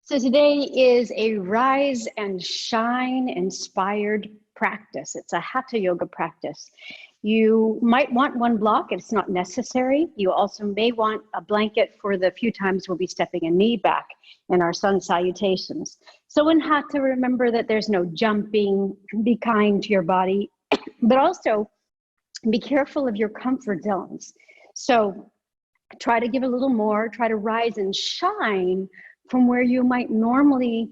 So today is a rise and shine inspired practice. It's a hatha yoga practice. You might want one block, it's not necessary. You also may want a blanket for the few times we'll be stepping a knee back in our sun salutations. So in hatha, remember that there's no jumping, be kind to your body, but also be careful of your comfort zones. So try to give a little more, try to rise and shine from where you might normally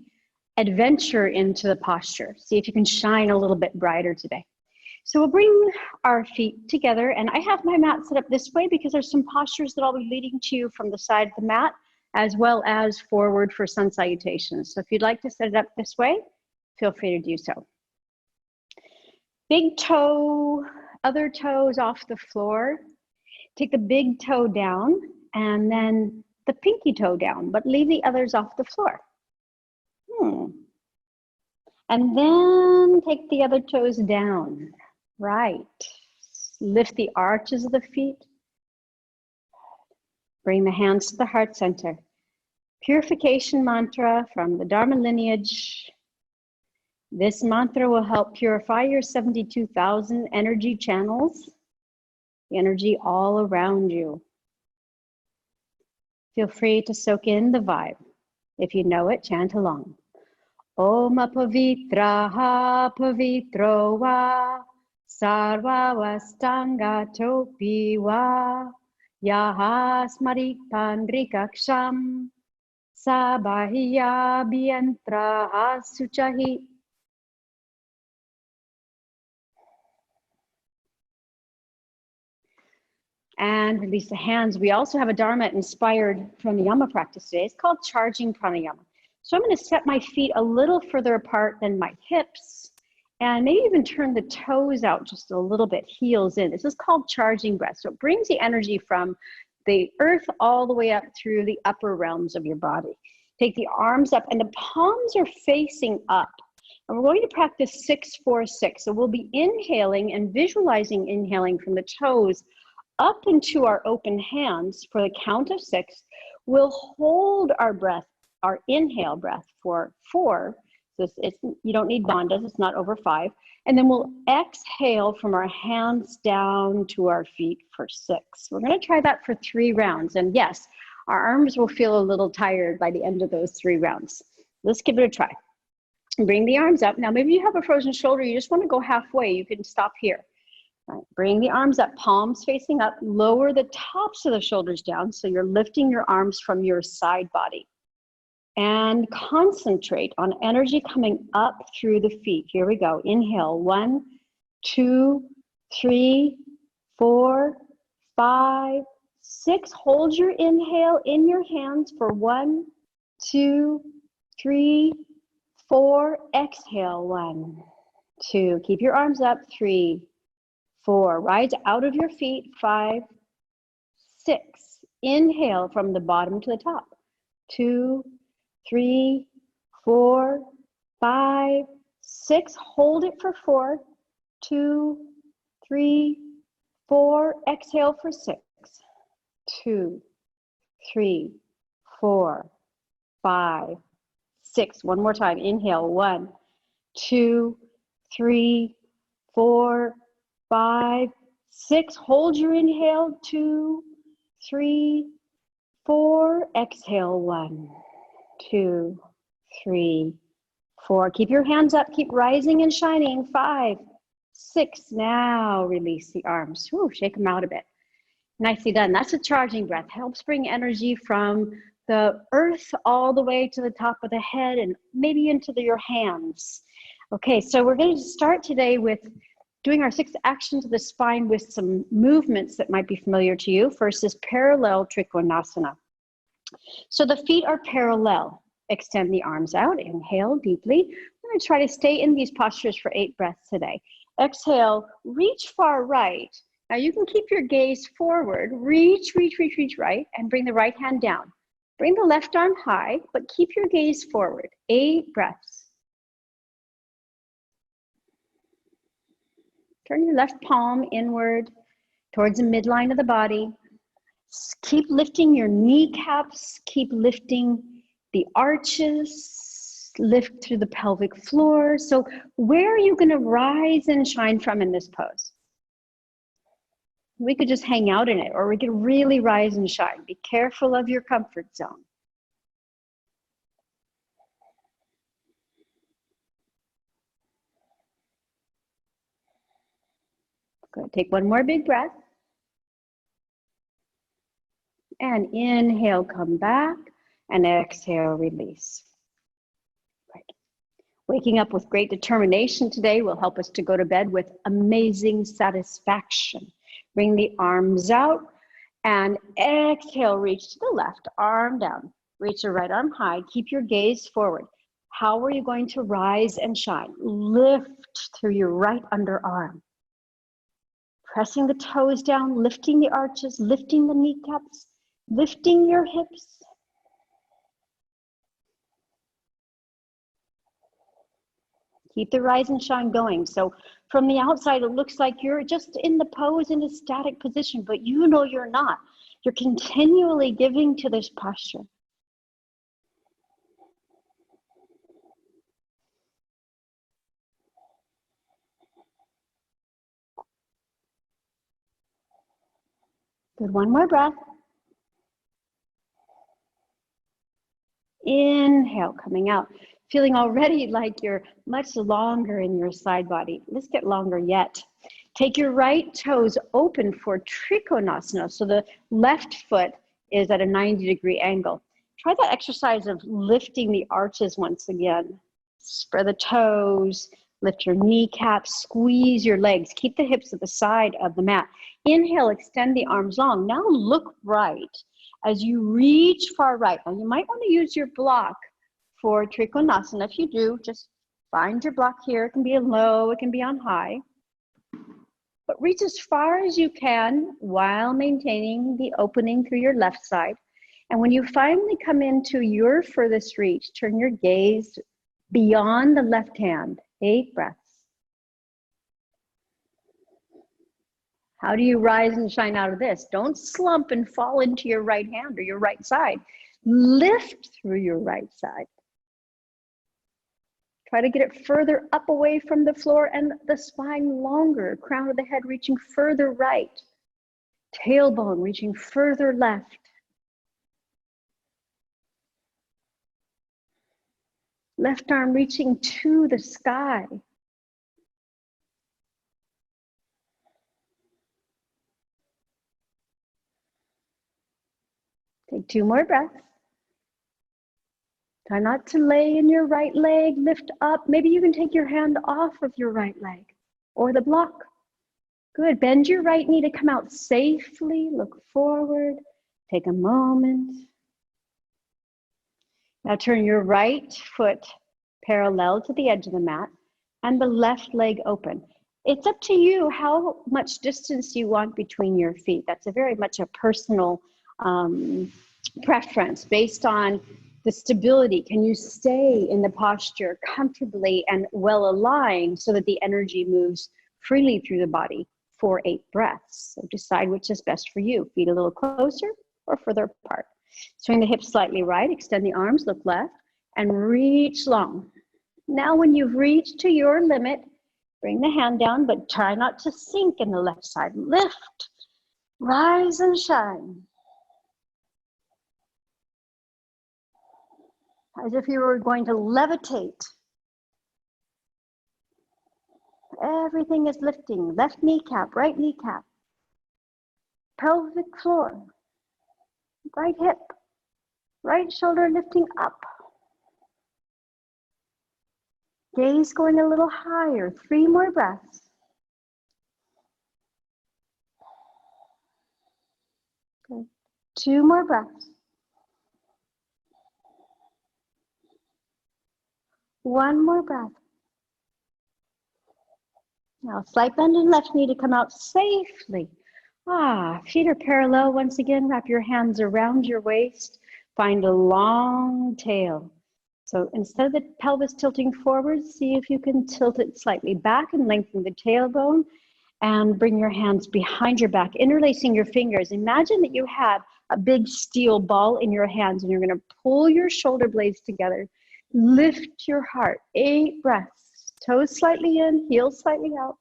adventure into the posture. See if you can shine a little bit brighter today. So we'll bring our feet together, and I have my mat set up this way because there's some postures that I'll be leading to you from the side of the mat, as well as forward for sun salutations. So if you'd like to set it up this way, feel free to do so. Big toe, other toes off the floor. Take the big toe down and then the pinky toe down, but leave the others off the floor. And then take the other toes down. Right. Lift the arches of the feet. Bring the hands to the heart center. Purification mantra from the Dharma lineage. This mantra will help purify your 72,000 energy channels, the energy all around you. Feel free to soak in the vibe. If you know it, chant along. Om apavitraha pavitro va sarva vastanga topi va yaha smarikpandrikaksham sabahya bhiyantraha suchahi. And release the hands. We also have a Dharma inspired pranayama practice today. It's called charging pranayama. So I'm going to set my feet a little further apart than my hips and maybe even turn the toes out just a little bit, heels in. This is called charging breath. So it brings the energy from the earth all the way up through the upper realms of your body. Take the arms up and the palms are facing up. And we're going to practice 6-4-6. So we'll be inhaling and visualizing inhaling from the toes up into our open hands for the count of 6. We'll hold our breath, our inhale breath for 4. So you don't need bandhas, it's not over 5. And then we'll exhale from our hands down to our feet for 6. We're gonna try that for 3 rounds. And yes, our arms will feel a little tired by the end of those 3 rounds. Let's give it a try. Bring the arms up. Now maybe you have a frozen shoulder, you just wanna go halfway, you can stop here. Right. Bring the arms up, palms facing up, lower the tops of the shoulders down so you're lifting your arms from your side body. And concentrate on energy coming up through the feet. Here we go. Inhale, 1, 2, 3, 4, 5, 6. Hold your inhale in your hands for 1, 2, 3, 4. Exhale, 1, 2. Keep your arms up, 3, 4. Rise out of your feet, 5, 6. Inhale from the bottom to the top. 2, 3, 4, 5, 6. Hold it for 4, 2, 3, 4. Exhale for 6, 2, 3, 4, 5, 6. One more time. Inhale, 1, 2, 3, 4, 5, 6. Hold your inhale. 2, 3, 4. Exhale. 1, 2, 3, 4. Keep your hands up. Keep rising and shining. 5, 6. Now release the arms. Ooh, shake them out a bit. Nicely done. That's a charging breath. Helps bring energy from the earth all the way to the top of the head and maybe into your hands. Okay, so we're going to start today with doing our 6 actions of the spine with some movements that might be familiar to you. First is parallel trikonasana. So the feet are parallel. Extend the arms out. Inhale deeply. We're going to try to stay in these postures for 8 breaths today. Exhale, reach far right. Now you can keep your gaze forward. Reach right, and bring the right hand down. Bring the left arm high, but keep your gaze forward. 8 breaths. Turn your left palm inward towards the midline of the body. Keep lifting your kneecaps. Keep lifting the arches, lift through the pelvic floor. So where are you going to rise and shine from in this pose? We could just hang out in it, or we could really rise and shine. Be careful of your comfort zone. Good. Take one more big breath. And inhale, come back, and exhale, release. Right. Waking up with great determination today will help us to go to bed with amazing satisfaction. Bring the arms out and exhale, reach to the left, arm down. Reach the right arm high, keep your gaze forward. How are you going to rise and shine? Lift through your right underarm. Pressing the toes down, lifting the arches, lifting the kneecaps, lifting your hips. Keep the rise and shine going. So from the outside, it looks like you're just in the pose in a static position, but you know you're not. You're continually giving to this posture. Good, one more breath. Inhale, coming out. Feeling already like you're much longer in your side body. Let's get longer yet. Take your right toes open for Trikonasana. So the left foot is at a 90-degree angle. Try that exercise of lifting the arches once again. Spread the toes, lift your kneecaps, squeeze your legs. Keep the hips at the side of the mat. Inhale, extend the arms long. Now look right as you reach far right. Now you might want to use your block for Trikonasana. If you do, just find your block here. It can be on low, it can be on high. But reach as far as you can while maintaining the opening through your left side. And when you finally come into your furthest reach, turn your gaze beyond the left hand. 8 breaths. How do you rise and shine out of this? Don't slump and fall into your right hand or your right side. Lift through your right side. Try to get it further up away from the floor and the spine longer. Crown of the head reaching further right. Tailbone reaching further left. Left arm reaching to the sky. Take 2 more breaths. Try not to lay in your right leg, lift up. Maybe you can take your hand off of your right leg or the block. Good, bend your right knee to come out safely. Look forward, take a moment. Now turn your right foot parallel to the edge of the mat and the left leg open. It's up to you how much distance you want between your feet. That's very much a personal preference based on the stability. Can you stay in the posture comfortably and well aligned so that the energy moves freely through the body for 8 breaths? So decide which is best for you. Feet a little closer or further apart. Swing the hips slightly right, extend the arms, look left, and reach long. Now when you've reached to your limit, bring the hand down, but try not to sink in the left side. Lift, rise and shine. As if you were going to levitate. Everything is lifting. Left kneecap, right kneecap. Pelvic floor. Right hip. Right shoulder lifting up. Gaze going a little higher. 3 more breaths. Good. 2 more breaths. 1 more breath. Now slight bend in left knee to come out safely. Feet are parallel once again. Wrap your hands around your waist. Find a long tail. So instead of the pelvis tilting forward, see if you can tilt it slightly back and lengthen the tailbone and bring your hands behind your back, interlacing your fingers. Imagine that you have a big steel ball in your hands, and you're going to pull your shoulder blades together. Lift your heart. 8 breaths. Toes slightly in, heels slightly out.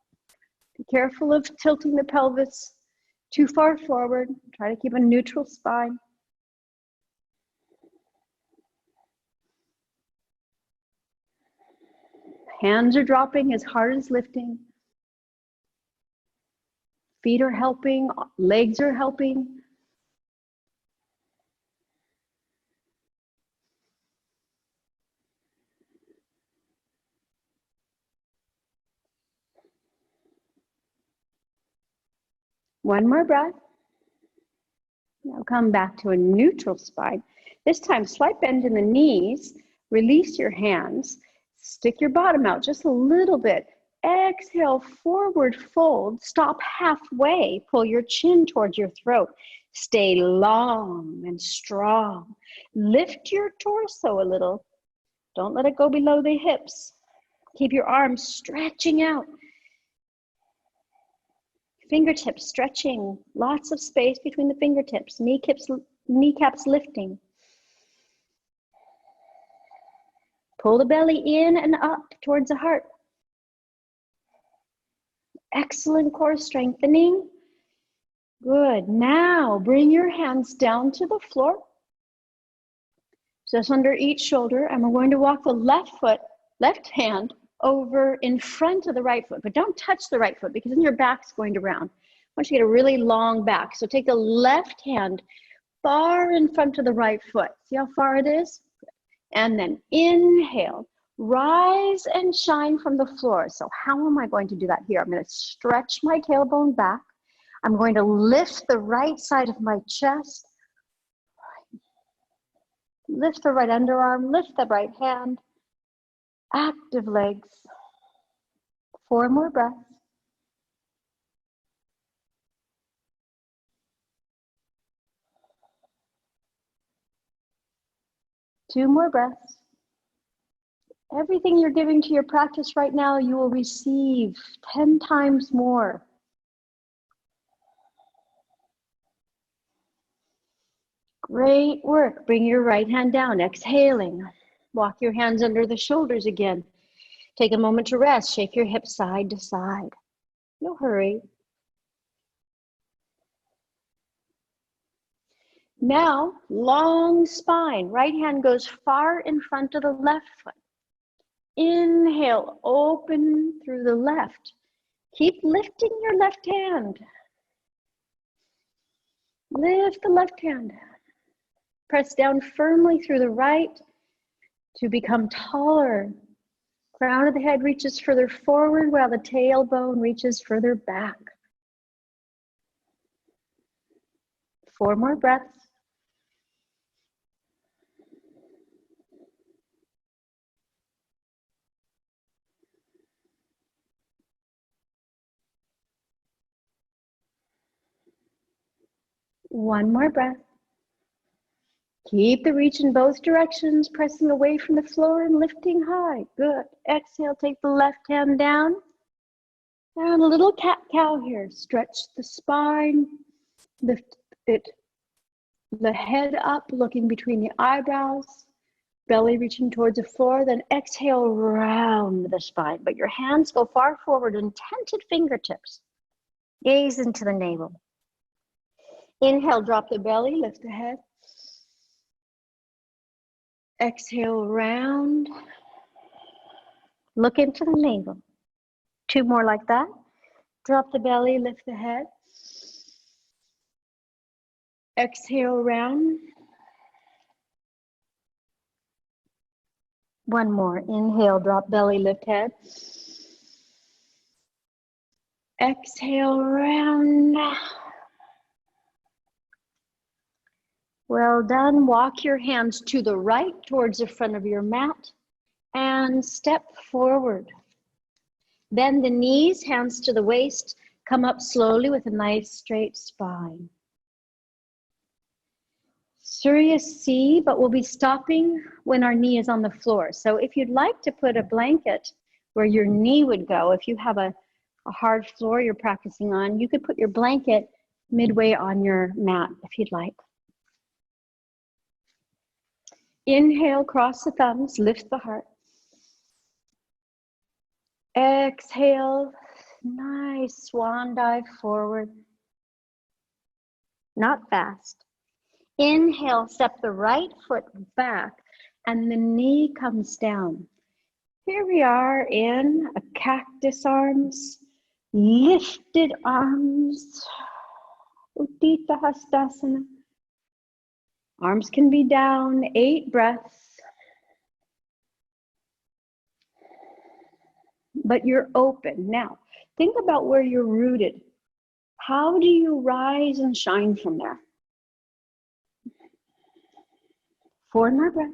Be careful of tilting the pelvis too far forward. Try to keep a neutral spine. Hands are dropping as hard as lifting. Feet are helping, legs are helping. One more breath. Now come back to a neutral spine. This time, slight bend in the knees. Release your hands. Stick your bottom out just a little bit. Exhale, forward fold. Stop halfway. Pull your chin towards your throat. Stay long and strong. Lift your torso a little. Don't let it go below the hips. Keep your arms stretching out. Fingertips stretching. Lots of space between the fingertips. Kneecaps lifting. Pull the belly in and up towards the heart. Excellent core strengthening. Good. Now bring your hands down to the floor, just under each shoulder, and we're going to walk the left hand over in front of the right foot, but don't touch the right foot because then your back's going to round. I want you to get a really long back. So take the left hand far in front of the right foot. See how far it is? And then inhale, rise and shine from the floor. So how am I going to do that here? I'm going to stretch my tailbone back. I'm going to lift the right side of my chest. Lift the right underarm, lift the right hand. Active legs. 4 more breaths. Two more breaths. Everything you're giving to your practice right now, you will receive 10 times more. Great work. Bring your right hand down, exhaling. Walk your hands under the shoulders again. Take a moment to rest. Shake your hips side to side. No hurry. Now, long spine. Right hand goes far in front of the left foot. Inhale, open through the left. Keep lifting your left hand. Lift the left hand. Press down firmly through the right to become taller. Crown of the head reaches further forward while the tailbone reaches further back. 4 more breaths. One more breath. Keep the reach in both directions, pressing away from the floor and lifting high. Good. Exhale, take the left hand down. And a little cat-cow here. Stretch the spine, lift it, the head up, looking between the eyebrows, belly reaching towards the floor, then exhale, round the spine. But your hands go far forward and tented fingertips. Gaze into the navel. Inhale, drop the belly, lift the head. Exhale, round. Look into the navel. 2 more like that. Drop the belly, lift the head. Exhale, round. 1 more. Inhale, drop belly, lift head. Exhale, round. Well done. Walk your hands to the right towards the front of your mat and step forward. Bend the knees, hands to the waist. Come up slowly with a nice straight spine. Surya C, but we'll be stopping when our knee is on the floor. So if you'd like to put a blanket where your knee would go, if you have a hard floor you're practicing on, you could put your blanket midway on your mat if you'd like. Inhale, cross the thumbs, lift the heart. Exhale, nice swan dive forward. Not fast. Inhale, step the right foot back and the knee comes down. Here we are in a cactus arms, lifted arms, Uddita Hastasana. Arms can be down, 8 breaths. But you're open. Now, think about where you're rooted. How do you rise and shine from there? 4 more breaths.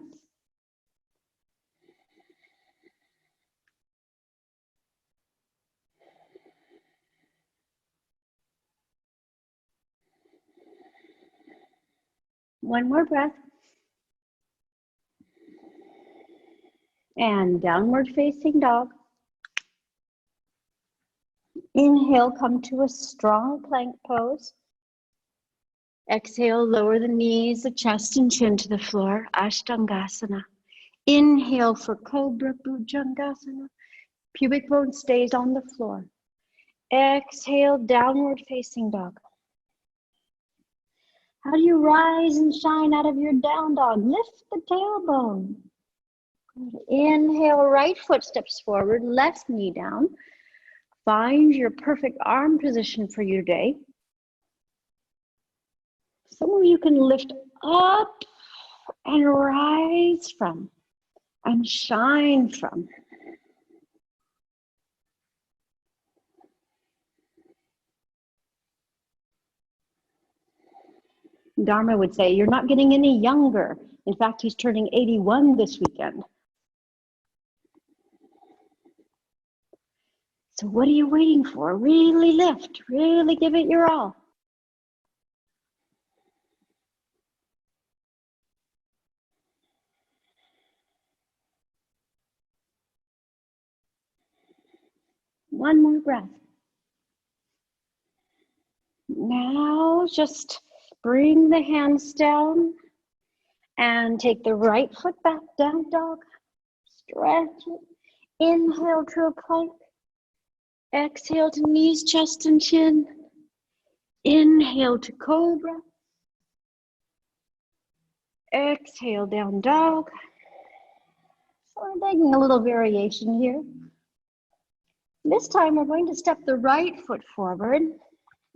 One more breath. And downward facing dog. Inhale, come to a strong plank pose. Exhale, lower the knees, the chest and chin to the floor, Ashtangasana. Inhale for Cobra Bhujangasana. Pubic bone stays on the floor. Exhale, downward facing dog. How do you rise and shine out of your down dog? Lift the tailbone. Inhale, right foot steps forward, left knee down. Find your perfect arm position for you today. Somewhere you can lift up and rise from and shine from. Dharma would say, you're not getting any younger. In fact, he's turning 81 this weekend. So what are you waiting for? Really lift, really give it your all. One more breath. Now just bring the hands down and take the right foot back, down dog. Stretch it. Inhale to a plank. Exhale to knees, chest, and chin. Inhale to cobra. Exhale, down dog. So we're taking a little variation here. This time we're going to step the right foot forward,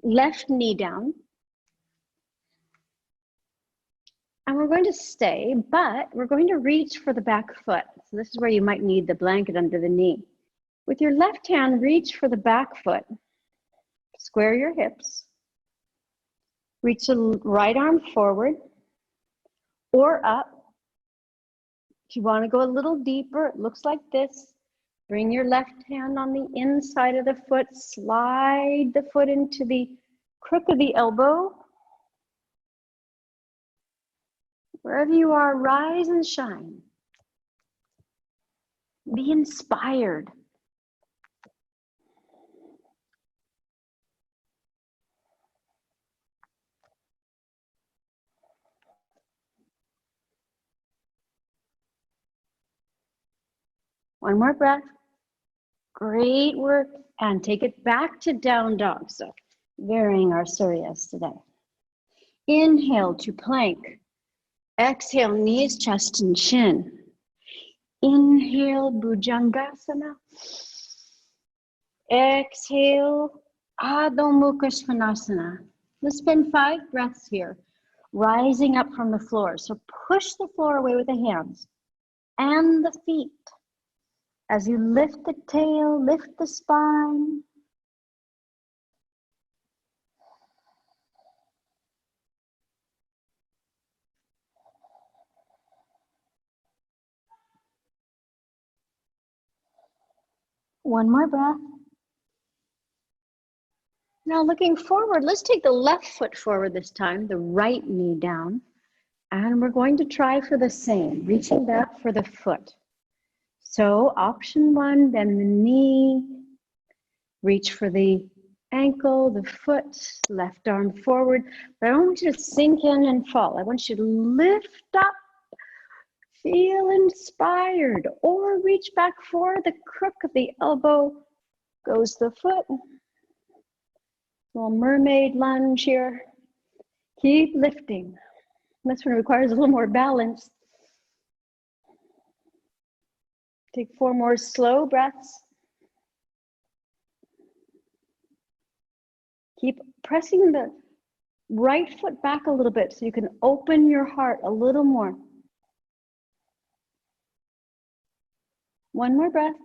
left knee down. And we're going to stay, but we're going to reach for the back foot. So this is where you might need the blanket under the knee. With your left hand, reach for the back foot. Square your hips. Reach the right arm forward or up. If you want to go a little deeper, it looks like this. Bring your left hand on the inside of the foot. Slide the foot into the crook of the elbow. Wherever you are, rise and shine. Be inspired. One more breath. Great work. And take it back to down dog. So varying our suryas today. Inhale to plank. Exhale, knees, chest, and chin. Inhale, Bhujangasana. Exhale, Adho Mukha Svanasana. Let's spend 5 breaths here, rising up from the floor. So push the floor away with the hands and the feet. As you lift the tail, lift the spine. One more breath. Now looking forward, let's take the left foot forward this time, the right knee down. And we're going to try for the same, reaching back for the foot. So option 1, bend the knee, reach for the ankle, the foot, left arm forward. But I don't want you to sink in and fall. I want you to lift up, Feel inspired, or reach back for the crook of the elbow. Goes the foot. Little mermaid lunge here. Keep lifting. This one requires a little more balance. Take 4 more slow breaths. Keep pressing the right foot back a little bit so you can open your heart a little more. One more breath.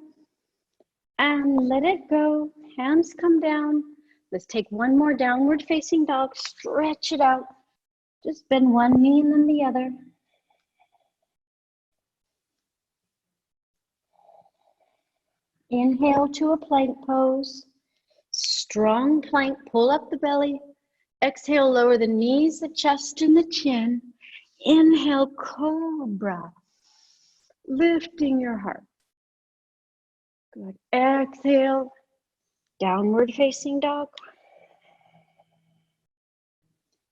And let it go. Hands come down. Let's take one more downward facing dog. Stretch it out. Just bend one knee and then the other. Inhale to a plank pose. Strong plank, pull up the belly. Exhale, lower the knees, the chest, and the chin. Inhale, cobra. Lifting your heart. Good. Exhale, downward facing dog.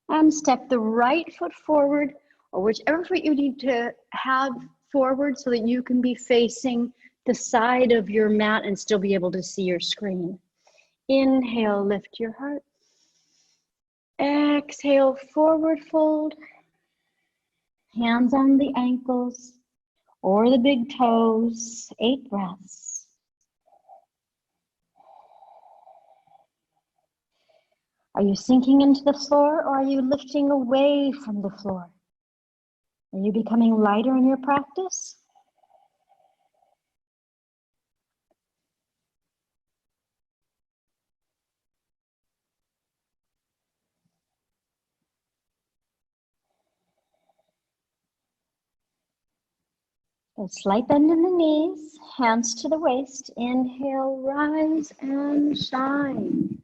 And step the right foot forward, or whichever foot you need to have forward so that you can be facing the side of your mat and still be able to see your screen. Inhale, lift your heart. Exhale, forward fold. Hands on the ankles or the big toes. 8 breaths. Are you sinking into the floor, or are you lifting away from the floor? Are you becoming lighter in your practice? A slight bend in the knees, hands to the waist. Inhale, rise and shine.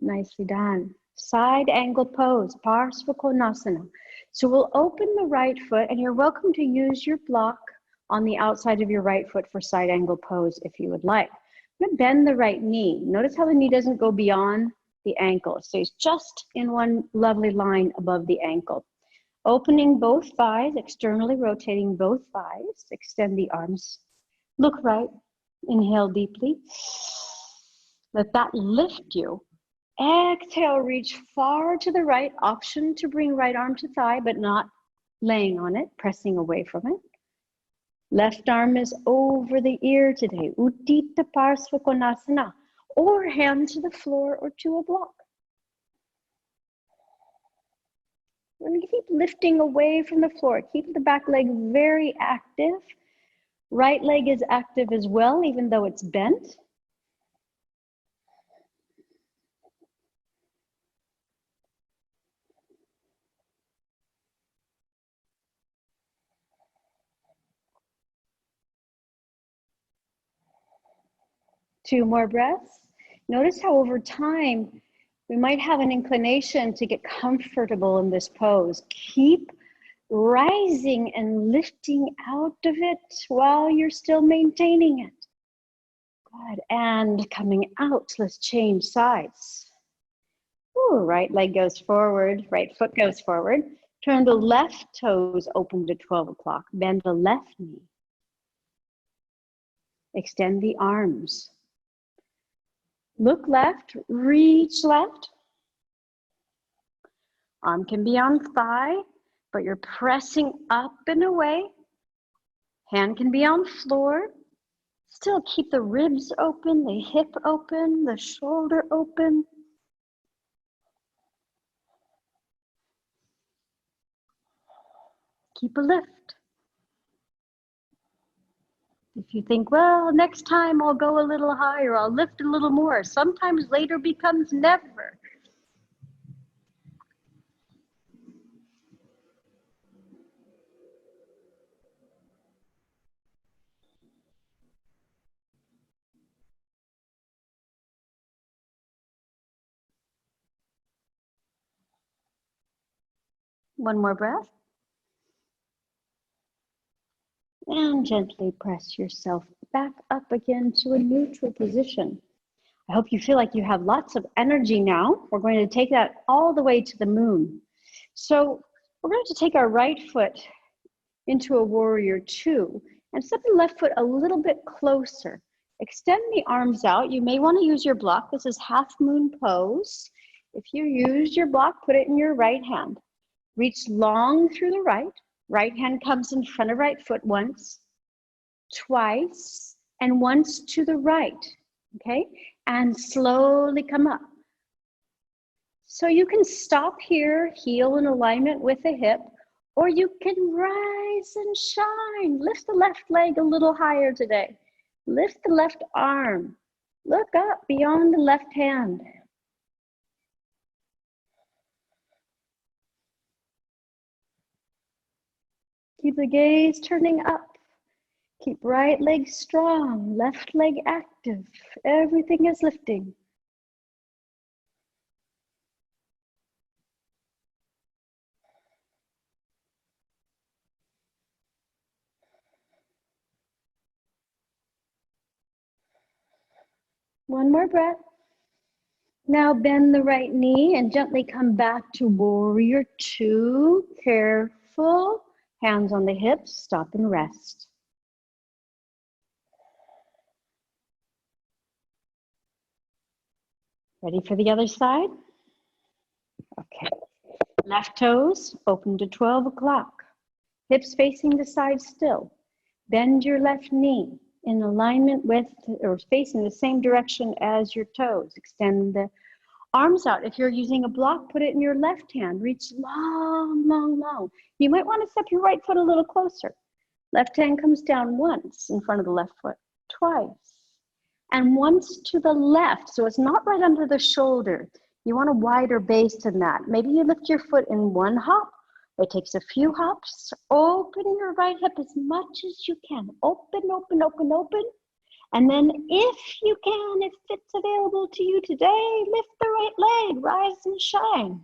Nicely done. Side angle pose, Bhastrika. So we'll open the right foot, and you're welcome to use your block on the outside of your right foot for side angle pose if you would like. I'm gonna bend the right knee. Notice how the knee doesn't go beyond the ankle. It stays just in one lovely line above the ankle. Opening both thighs, externally rotating both thighs. Extend the arms. Look right. Inhale deeply. Let that lift you. Exhale, reach far to the right. Option to bring right arm to thigh, but not laying on it, pressing away from it. Left arm is over the ear today. Uttita Parsvakonasana. Or hand to the floor or to a block. We're going to keep lifting away from the floor. Keep the back leg very active. Right leg is active as well, even though it's bent. Two more breaths. Notice how over time, we might have an inclination to get comfortable in this pose. Keep rising and lifting out of it while you're still maintaining it. Good, and coming out, let's change sides. Ooh, right leg goes forward, right foot goes forward. Turn the left toes open to 12 o'clock. Bend the left knee. Extend the arms. Look left, reach left. Arm can be on thigh, but you're pressing up and away. Hand can be on floor. Still keep the ribs open, the hip open, the shoulder open. Keep a lift. If you think, well, next time I'll go a little higher, I'll lift a little more. Sometimes later becomes never. One more breath. And gently press yourself back up again to a neutral position. I hope you feel like you have lots of energy now. We're going to take that all the way to the moon. So we're going to take our right foot into a warrior two, and step the left foot a little bit closer. Extend the arms out. You may want to use your block. This is half moon pose. If you use your block, put it in your right hand. Reach long through the right. Right hand comes in front of right foot once, twice, and once to the right, okay? And slowly come up. So you can stop here, heel in alignment with the hip, or you can rise and shine. Lift the left leg a little higher today. Lift the left arm. Look up beyond the left hand. Keep the gaze turning up. Keep right leg strong, left leg active. Everything is lifting. One more breath. Now bend the right knee and gently come back to warrior two. Careful. Hands on the hips, stop and rest. Ready for the other side? Okay. Left toes open to 12 o'clock. Hips facing the side still. Bend your left knee in alignment with, or facing the same direction as your toes. Extend the arms out. If you're using a block, put it in your left hand. Reach long, long, long. You might want to step your right foot a little closer. Left hand comes down once in front of the left foot, twice, and once to the left. So it's not right under the shoulder. You want a wider base than that. Maybe you lift your foot in one hop. It takes a few hops. Open your right hip as much as you can. Open, open, open, open. And then if you can, if it's available to you today, lift the right leg, rise and shine.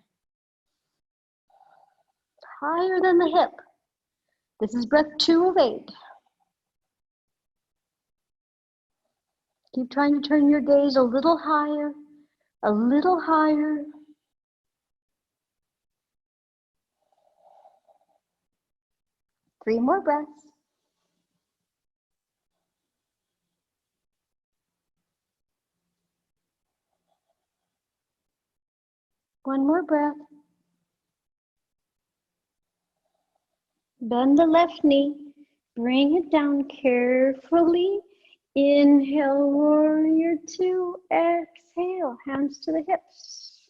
Higher than the hip. This is breath 2 of 8. Keep trying to turn your gaze a little higher, a little higher. Three more breaths. One more breath. Bend the left knee, bring it down carefully. Inhale, warrior two. Exhale, hands to the hips.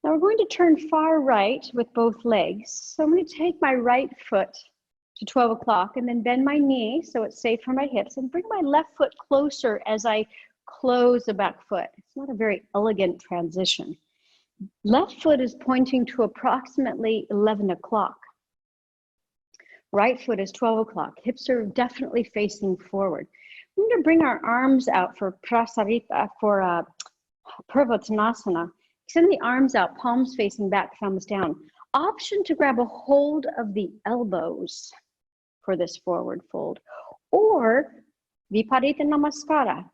Now we're going to turn far right with both legs. So I'm going to take my right foot to 12 o'clock and then bend my knee so it's safe for my hips and bring my left foot closer as I close the back foot. It's not a very elegant transition. Left foot is pointing to approximately 11 o'clock. Right foot is 12 o'clock. Hips are definitely facing forward. We're going to bring our arms out for Prasarita, for Purvottanasana. Extend the arms out, palms facing back, thumbs down. Option to grab a hold of the elbows for this forward fold. Or Viparita Namaskara.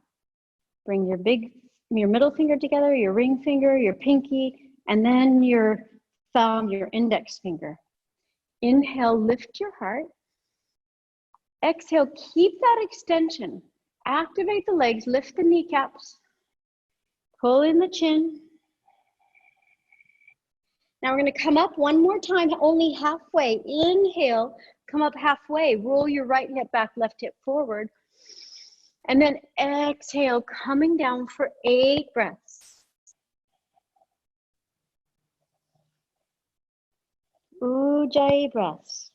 Bring your middle finger together, your ring finger, your pinky, and then your thumb, your index finger. Inhale, lift your heart. Exhale, keep that extension. Activate the legs, lift the kneecaps. Pull in the chin. Now we're going to come up one more time, only halfway. Inhale, come up halfway. Roll your right hip back, left hip forward. And then exhale, coming down for 8 breaths. Ujjayi breaths.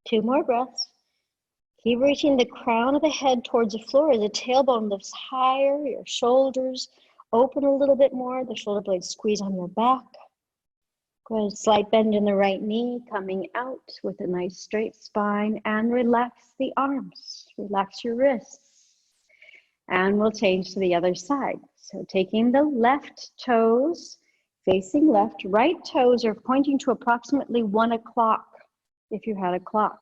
Two more breaths. Keep reaching the crown of the head towards the floor as the tailbone lifts higher, your shoulders open a little bit more, the shoulder blades squeeze on your back. Go ahead, slight bend in the right knee, coming out with a nice straight spine, and relax the arms, relax your wrists. And we'll change to the other side. So taking the left toes, facing left, right toes are pointing to approximately 1 o'clock if you had a clock.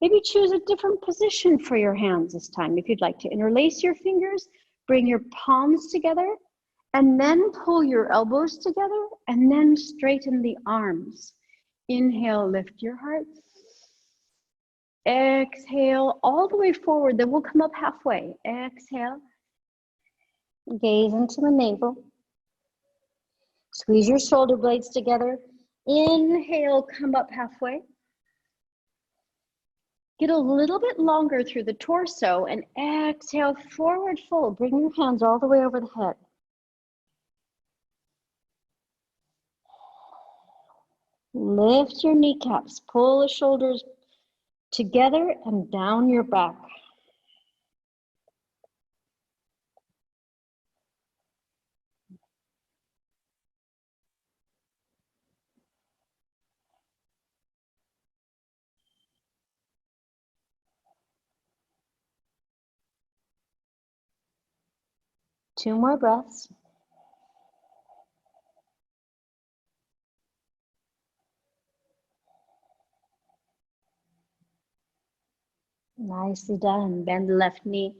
Maybe choose a different position for your hands this time. If you'd like to interlace your fingers, bring your palms together, and then pull your elbows together, and then straighten the arms. Inhale, lift your heart. Exhale all the way forward, then we'll come up halfway. Exhale. Gaze into the navel. Squeeze your shoulder blades together. Inhale, come up halfway. Get a little bit longer through the torso and exhale, forward fold. Bring your hands all the way over the head. Lift your kneecaps, pull the shoulders together and down your back. Two more breaths. Nicely done. Bend the left knee.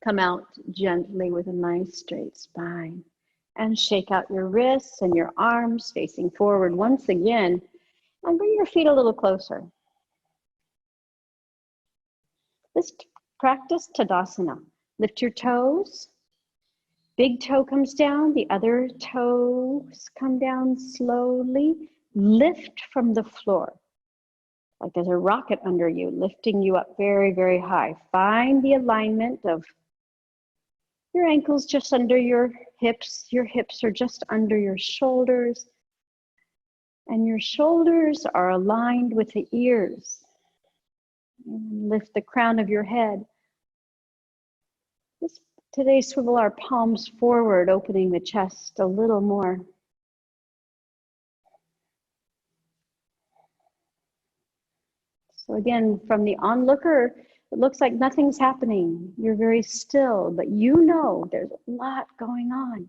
Come out gently with a nice straight spine. And shake out your wrists and your arms facing forward once again. And bring your feet a little closer. Let's practice Tadasana. Lift your toes. Big toe comes down. The other toes come down slowly. Lift from the floor. Like there's a rocket under you, lifting you up very, very high. Find the alignment of your ankles just under your hips. Your hips are just under your shoulders. And your shoulders are aligned with the ears. And lift the crown of your head. Let's today swivel our palms forward, opening the chest a little more. So again, from the onlooker, it looks like nothing's happening. You're very still, but you know there's a lot going on.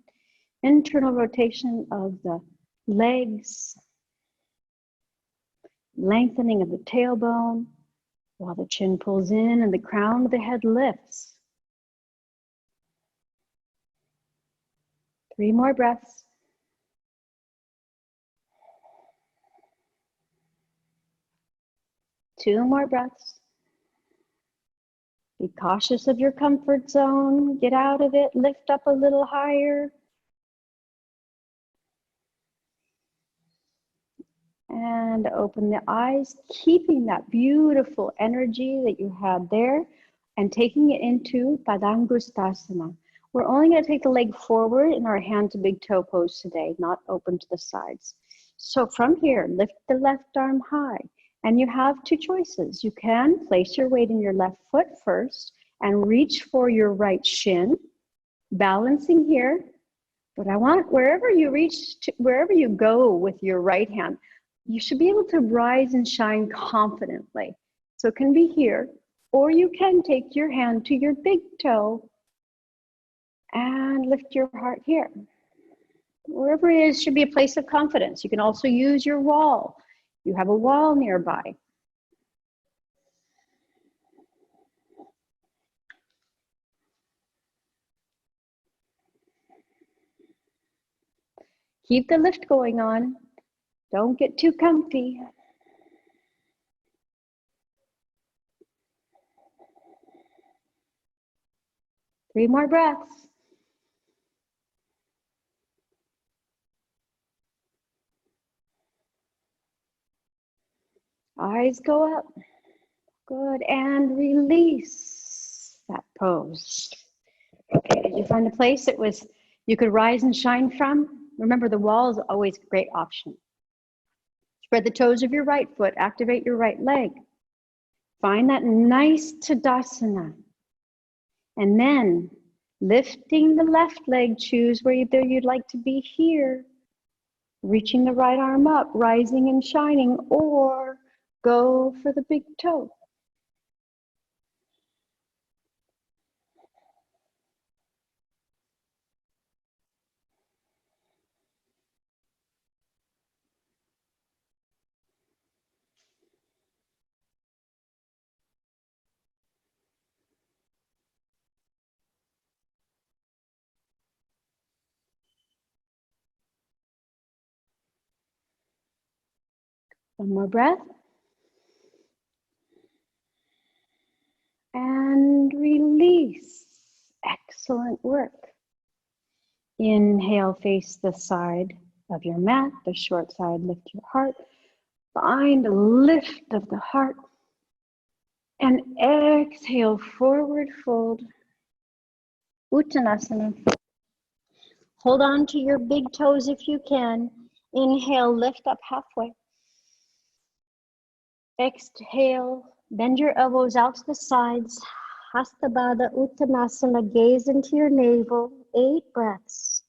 Internal rotation of the legs, lengthening of the tailbone, while the chin pulls in and the crown of the head lifts. 3 more breaths. Two more breaths. Be cautious of your comfort zone. Get out of it. Lift up a little higher. And open the eyes, keeping that beautiful energy that you had there and taking it into Padangusthasana. We're only going to take the leg forward in our hand to big toe pose today, not open to the sides. So from here, lift the left arm high. And you have 2 choices. You can place your weight in your left foot first and reach for your right shin, balancing here. But I want wherever you reach, wherever you go with your right hand, you should be able to rise and shine confidently. So it can be here, or you can take your hand to your big toe and lift your heart here. Wherever it is should be a place of confidence. You can also use your wall. You have a wall nearby. Keep the lift going on. Don't get too comfy. Three more breaths. Eyes go up. Good, and release that pose. Okay, did you find a place that was you could rise and shine from? Remember, the wall is always a great option. Spread the toes of your right foot, activate your right leg. Find that nice Tadasana. And then lifting the left leg, choose whether you'd like to be here, reaching the right arm up, rising and shining, or go for the big toe. One more breath. And release. Excellent work. Inhale, face the side of your mat, the short side, lift your heart. Find a lift of the heart. And exhale, forward fold. Uttanasana. Hold on to your big toes if you can. Inhale, lift up halfway. Exhale, bend your elbows out to the sides. Hasta Baddha Uttanasana, gaze into your navel. 8 breaths.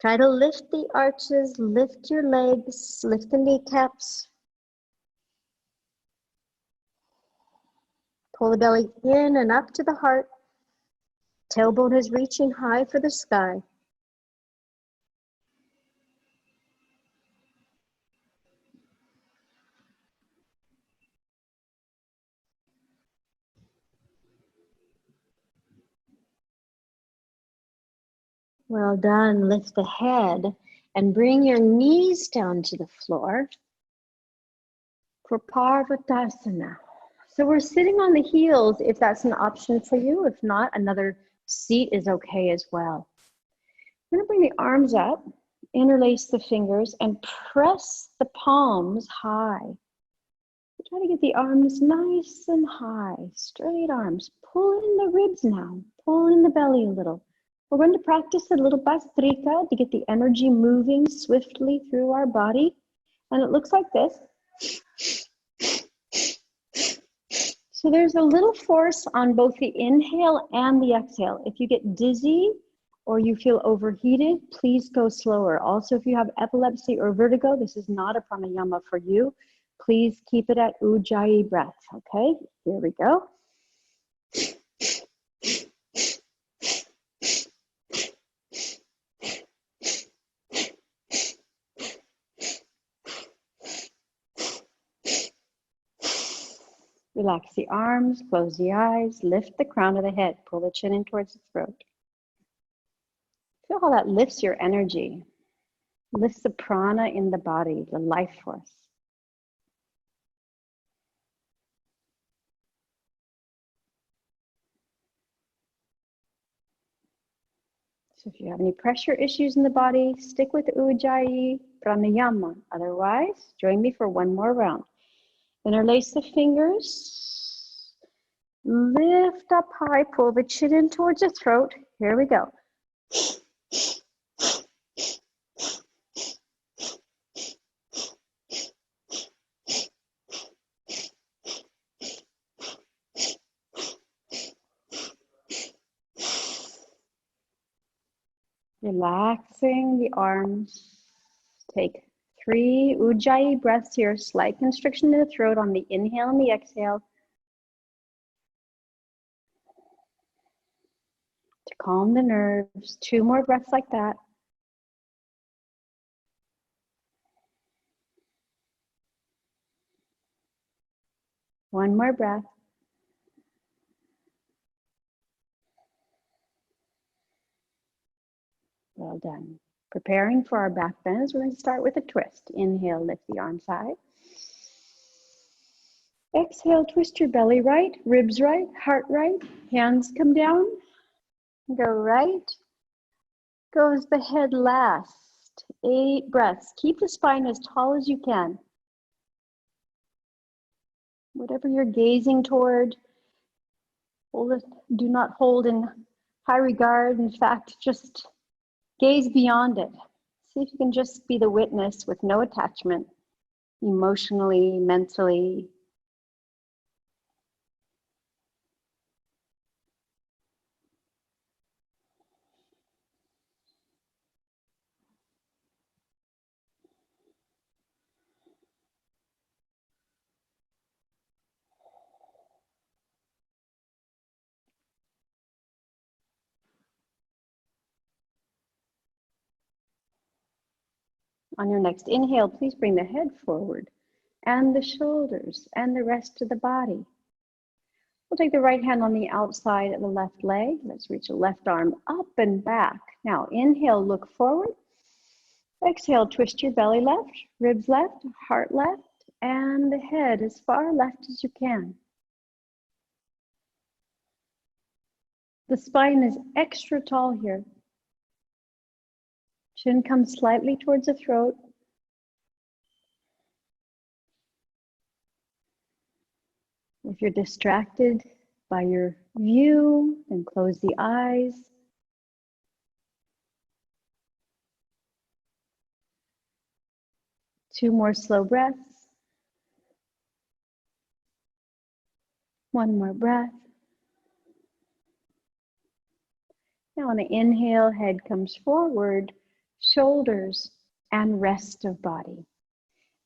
Try to lift the arches, lift your legs, lift the kneecaps. Pull the belly in and up to the heart. Tailbone is reaching high for the sky. Well done. Lift the head and bring your knees down to the floor for Parvatasana. So we're sitting on the heels if that's an option for you. If not, another seat is okay as well. We're going to bring the arms up, interlace the fingers, and press the palms high. Try to get the arms nice and high, straight arms. Pull in the ribs now, pull in the belly a little. We're going to practice a little Bhastrika to get the energy moving swiftly through our body. And it looks like this. So there's a little force on both the inhale and the exhale. If you get dizzy or you feel overheated, please go slower. Also, if you have epilepsy or vertigo, this is not a pranayama for you. Please keep it at Ujjayi breath, okay? Here we go. Relax the arms, close the eyes, lift the crown of the head, pull the chin in towards the throat. Feel how that lifts your energy, lifts the prana in the body, the life force. So if you have any pressure issues in the body, stick with Ujjayi pranayama. Otherwise, join me for one more round. Interlace the fingers, lift up high, pull the chin in towards the throat. Here we go. Relaxing the arms. Take 3 Ujjayi breaths here, slight constriction in the throat on the inhale and the exhale. To calm the nerves, 2 more breaths like that. One more breath. Well done. Preparing for our back bends, we're going to start with a twist. Inhale, lift the arms high. Exhale, twist your belly right, ribs right, heart right. Hands come down. Go right. Goes the head last. 8 breaths. Keep the spine as tall as you can. Whatever you're gazing toward, hold it, do not hold in high regard. In fact, just gaze beyond it. See if you can just be the witness with no attachment, emotionally, mentally. On your next inhale, please bring the head forward and the shoulders and the rest of the body. We'll take the right hand on the outside of the left leg. Let's reach the left arm up and back. Now inhale, look forward. Exhale, twist your belly left, ribs left, heart left. and the head as far left as you can. The spine is extra tall here. Chin comes slightly towards the throat. If you're distracted by your view, then close the eyes. Two more slow breaths. One more breath. Now on the inhale, head comes forward, shoulders and rest of body.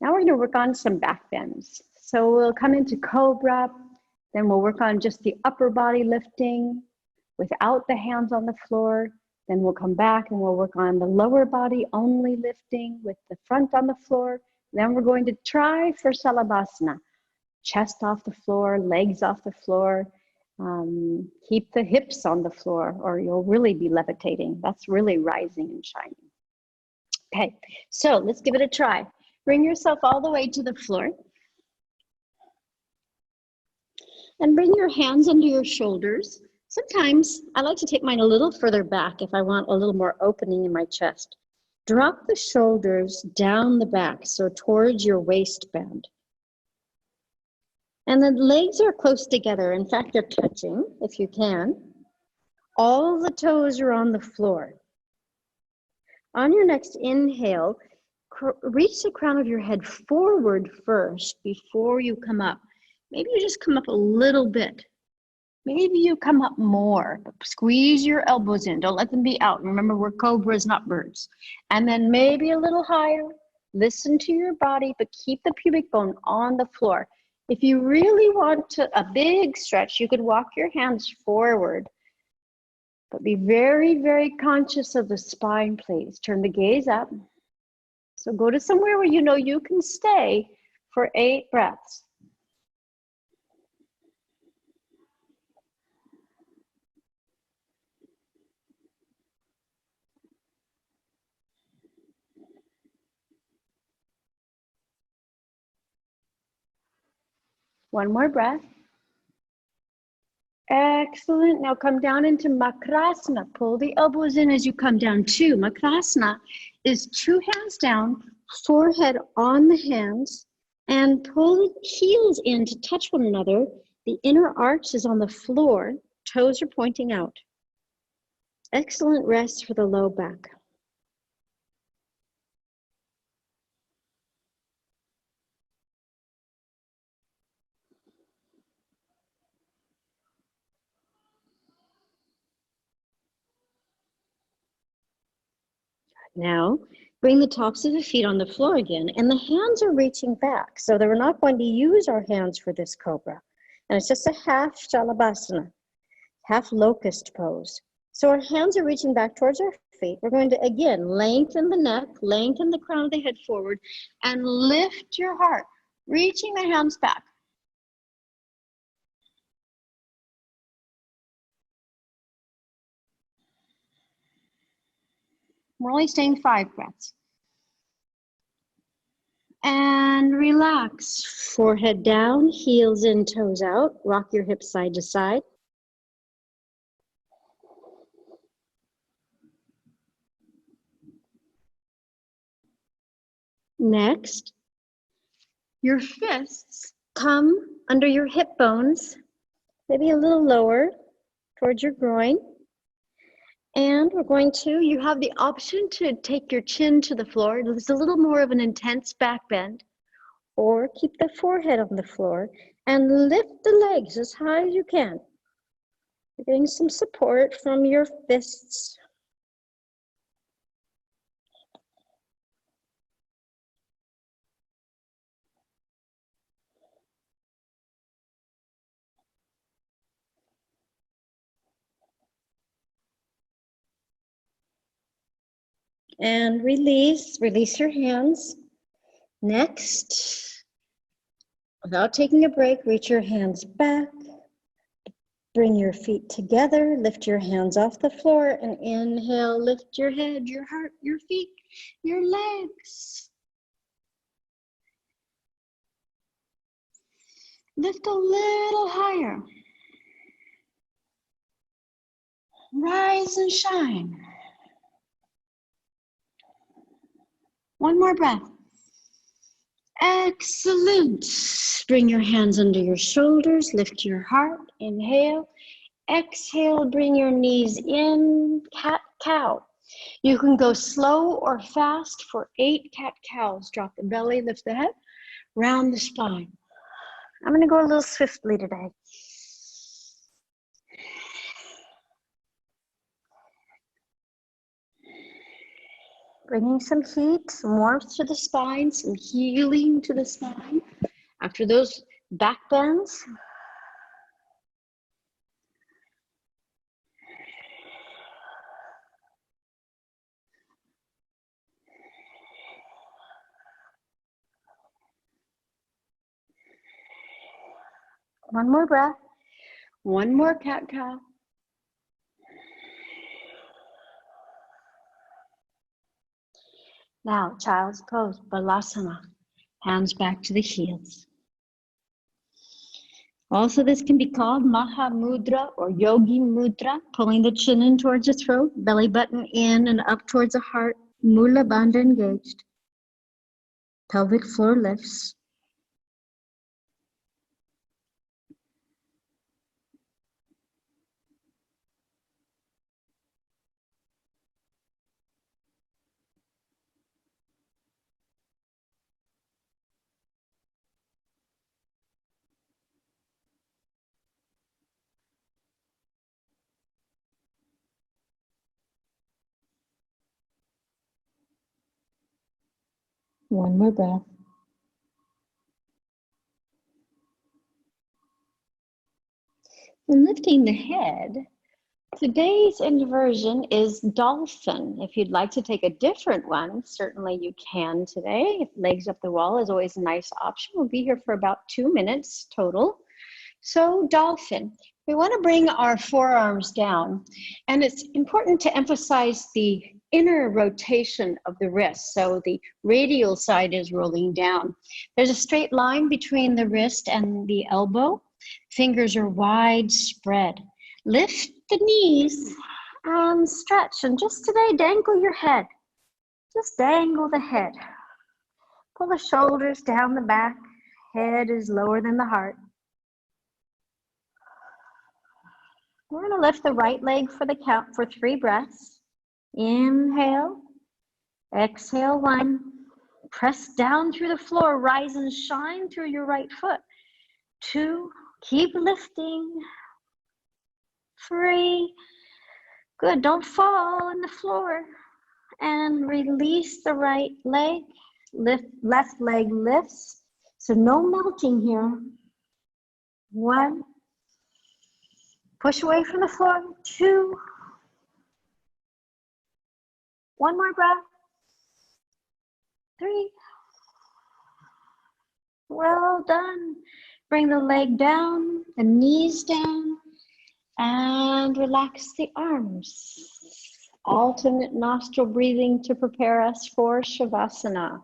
Now we're going to work on some back bends. So we'll come into cobra, then we'll work on just the upper body lifting without the hands on the floor. Then we'll come back and we'll work on the lower body only lifting with the front on the floor. Then we're going to try for Salabhasana. Chest off the floor, legs off the floor. Keep the hips on the floor or you'll really be levitating. That's really rising and shining. Okay, so let's give it a try. Bring yourself all the way to the floor. And bring your hands under your shoulders. Sometimes I like to take mine a little further back if I want a little more opening in my chest. Drop the shoulders down the back, so towards your waistband. And the legs are close together. In fact, they're touching, if you can. All the toes are on the floor. On your next inhale, reach the crown of your head forward first before you come up. Maybe you just come up a little bit. Maybe you come up more. Squeeze your elbows in. Don't let them be out. Remember, we're cobras, not birds. And then maybe a little higher. Listen to your body, but keep the pubic bone on the floor. If you really want a big stretch, you could walk your hands forward. But be very, very conscious of the spine, please. Turn the gaze up. So go to somewhere where you know you can stay for 8 breaths. One more breath. Excellent. Now come down into Makrasana. Pull the elbows in as you come down too. Makrasana is 2 hands down, forehead on the hands, and pull the heels in to touch one another. The inner arch is on the floor. Toes are pointing out. Excellent rest for the low back. Now, bring the tops of the feet on the floor again, and the hands are reaching back. So that we're not going to use our hands for this cobra. And it's just a half Shalabhasana, half locust pose. So our hands are reaching back towards our feet. We're going to, again, lengthen the neck, lengthen the crown of the head forward, and lift your heart, reaching the hands back. We're only staying 5 breaths. And relax. Forehead down, heels in, toes out. Rock your hips side to side. Next, your fists come under your hip bones, maybe a little lower towards your groin. And we're going to, you have the option to take your chin to the floor. There's a little more of an intense back bend, or keep the forehead on the floor and lift the legs as high as you can. You're getting some support from your fists. And release your hands. Next, without taking a break, reach your hands back. Bring your feet together, lift your hands off the floor, and inhale, lift your head, your heart, your feet, your legs. Lift a little higher. Rise and shine. One more breath. Excellent. Bring your hands under your shoulders. Lift your heart. Inhale. Exhale. Bring your knees in. Cat-cow. You can go slow or fast for 8 cat-cows. Drop the belly, lift the head, round the spine. I'm going to go a little swiftly today. Bringing some heat, some warmth to the spine, some healing to the spine. After those back bends. One more breath. One more cat-cow. Now, child's pose, Balasana. Hands back to the heels. Also, this can be called Maha Mudra or Yogi Mudra, pulling the chin in towards the throat, belly button in and up towards the heart, Mula Bandha engaged. Pelvic floor lifts. One more breath. And lifting the head, today's inversion is dolphin. If you'd like to take a different one, certainly you can today. Legs up the wall is always a nice option. We'll be here for about 2 minutes total. So dolphin, we want to bring our forearms down, and it's important to emphasize the inner rotation of the wrist. So the radial side is rolling down. There's a straight line between the wrist and the elbow. Fingers are wide spread. Lift the knees and stretch, and just today dangle your head. Just dangle the head. Pull the shoulders down the back. Head is lower than the heart. We're going to lift the right leg for the count for 3 breaths. Inhale, exhale 1. Press down through the floor, rise and shine through your right foot. 2, keep lifting. 3, good, don't fall on the floor. And release the right leg, left leg lifts. So no melting here. 1, push away from the floor. 2, 1 more breath. 3, well done. Bring the leg down, the knees down, and relax the arms. Alternate nostril breathing to prepare us for Shavasana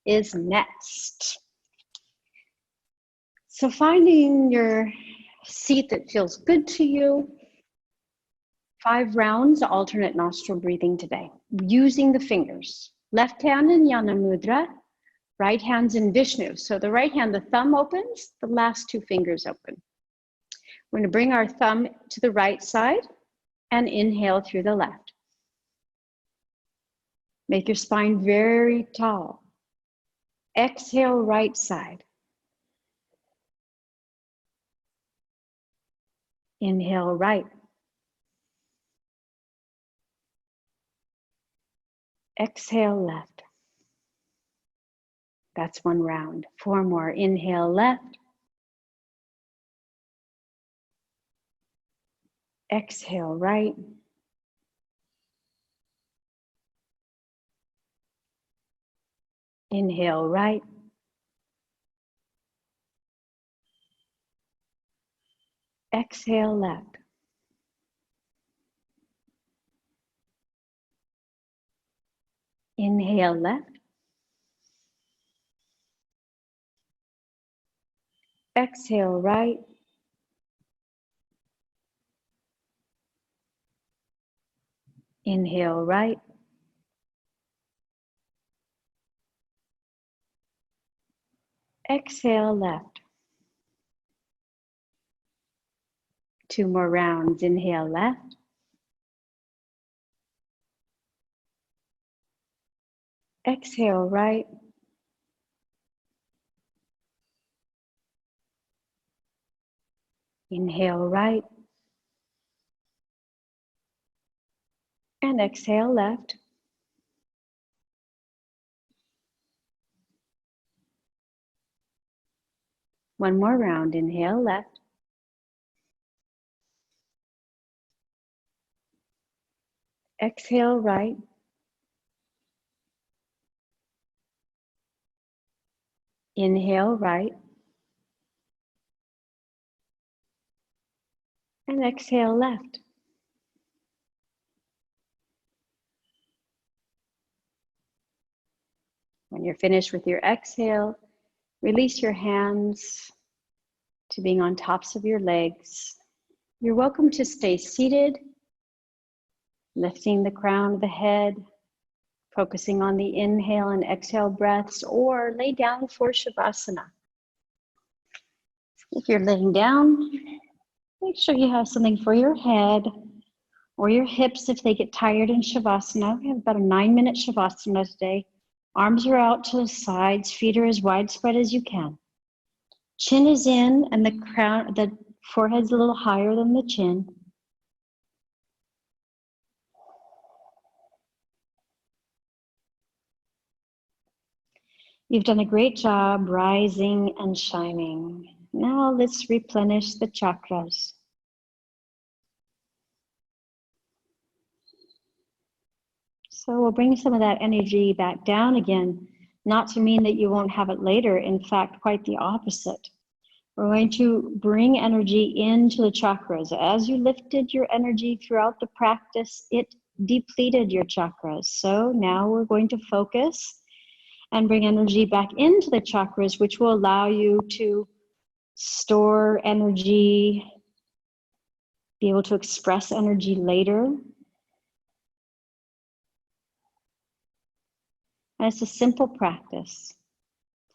is next. So finding your seat that feels good to you. 5 rounds, alternate nostril breathing today, using the fingers. Left hand in Yana Mudra, right hand's in Vishnu. So the right hand, the thumb opens, the last 2 fingers open. We're going to bring our thumb to the right side and inhale through the left. Make your spine very tall. Exhale, right side. Inhale, right. Exhale, left. That's 1 round. 4 more. Inhale, left. Exhale, right. Inhale, right. Exhale, left. Inhale, left. Exhale right. Inhale right. Exhale left. 2 more rounds. Inhale left. Exhale right. Inhale right. And exhale left. One more round. Inhale left. Exhale right. Inhale right. And exhale left. When you're finished with your exhale, release your hands to being on tops of your legs. You're welcome to stay seated, lifting the crown of the head, focusing on the inhale and exhale breaths, or lay down for Shavasana. If you're laying down, make sure you have something for your head or your hips if they get tired in Shavasana. We have about a 9-minute Shavasana today. Arms are out to the sides, feet are as widespread as you can. Chin is in and the forehead's a little higher than the chin. You've done a great job rising and shining. Now let's replenish the chakras. So we'll bring some of that energy back down again, not to mean that you won't have it later. In fact, quite the opposite. We're going to bring energy into the chakras. As you lifted your energy throughout the practice, it depleted your chakras. So now we're going to focus and bring energy back into the chakras, which will allow you to store energy, be able to express energy later. And it's a simple practice.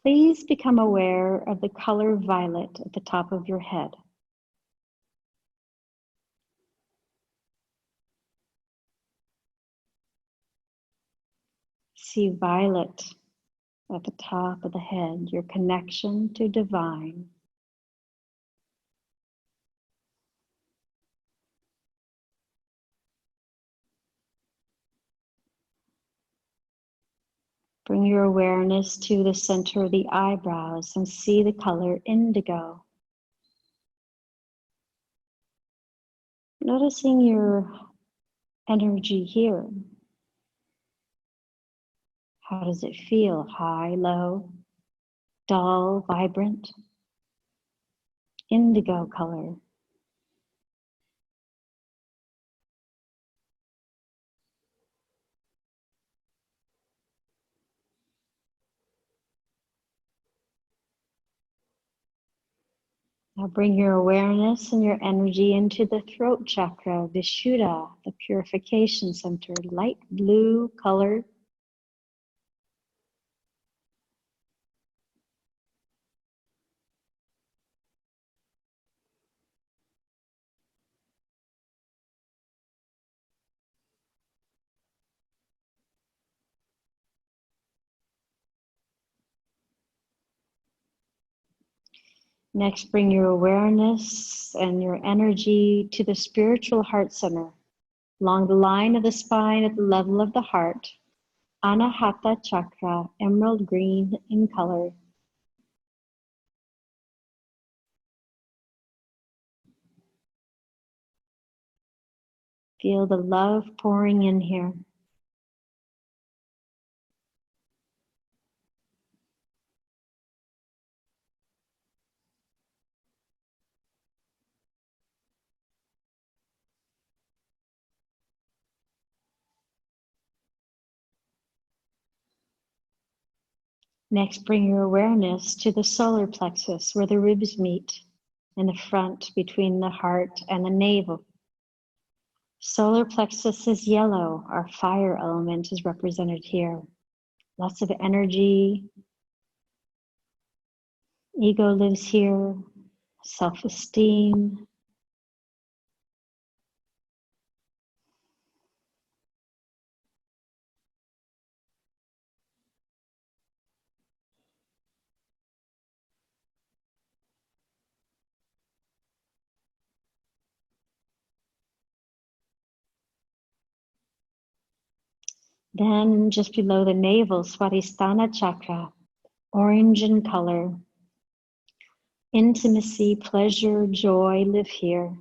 Please become aware of the color violet at the top of your head. See violet at the top of the head, your connection to divine. Bring your awareness to the center of the eyebrows and see the color indigo. Noticing your energy here. How does it feel? High, low, dull, vibrant? Indigo color. Now bring your awareness and your energy into the throat chakra, Vishuddha, the purification center, light blue color. Next, bring your awareness and your energy to the spiritual heart center, along the line of the spine at the level of the heart, Anahata chakra, emerald green in color. Feel the love pouring in here. Next, bring your awareness to the solar plexus where the ribs meet in the front between the heart and the navel. Solar plexus is yellow. Our fire element is represented here. Lots of energy. Ego lives here. Self-esteem. Then just below the navel, Swadhisthana chakra, orange in color. Intimacy, pleasure, joy live here.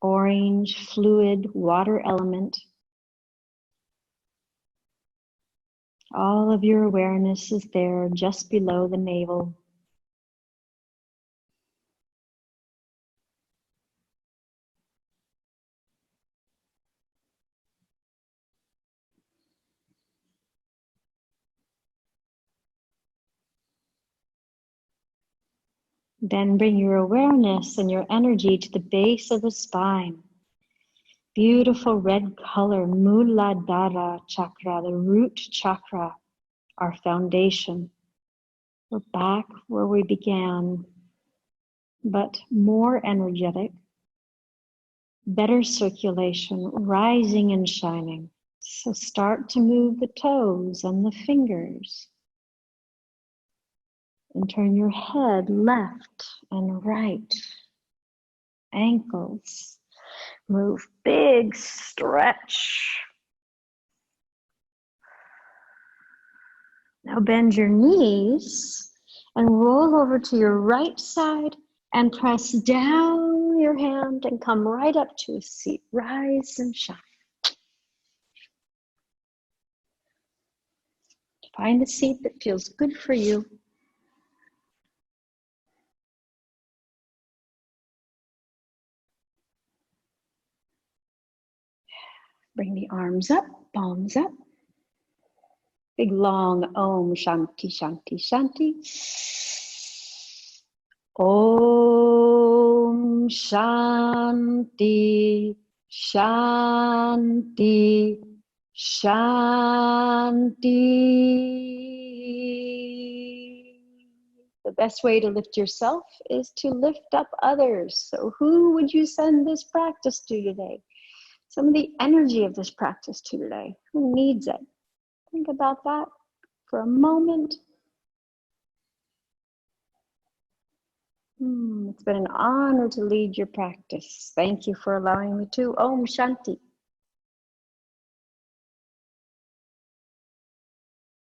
Orange, fluid, water element. All of your awareness is there just below the navel. Then bring your awareness and your energy to the base of the spine. Beautiful red color, Muladhara chakra, the root chakra, our foundation. We're back where we began, but more energetic, better circulation, rising and shining. So start to move the toes and the fingers. And turn your head left and right. Ankles. Move, big stretch. Now bend your knees and roll over to your right side and press down your hand and come right up to a seat. Rise and shine. Find a seat that feels good for you. Bring the arms up, palms up. Big long Om Shanti Shanti Shanti. Om Shanti Shanti Shanti. The best way to lift yourself is to lift up others. So who would you send this practice to today? Some of the energy of this practice to today. Who needs it? Think about that for a moment. It's been an honor to lead your practice. Thank you for allowing me to. Om Shanti.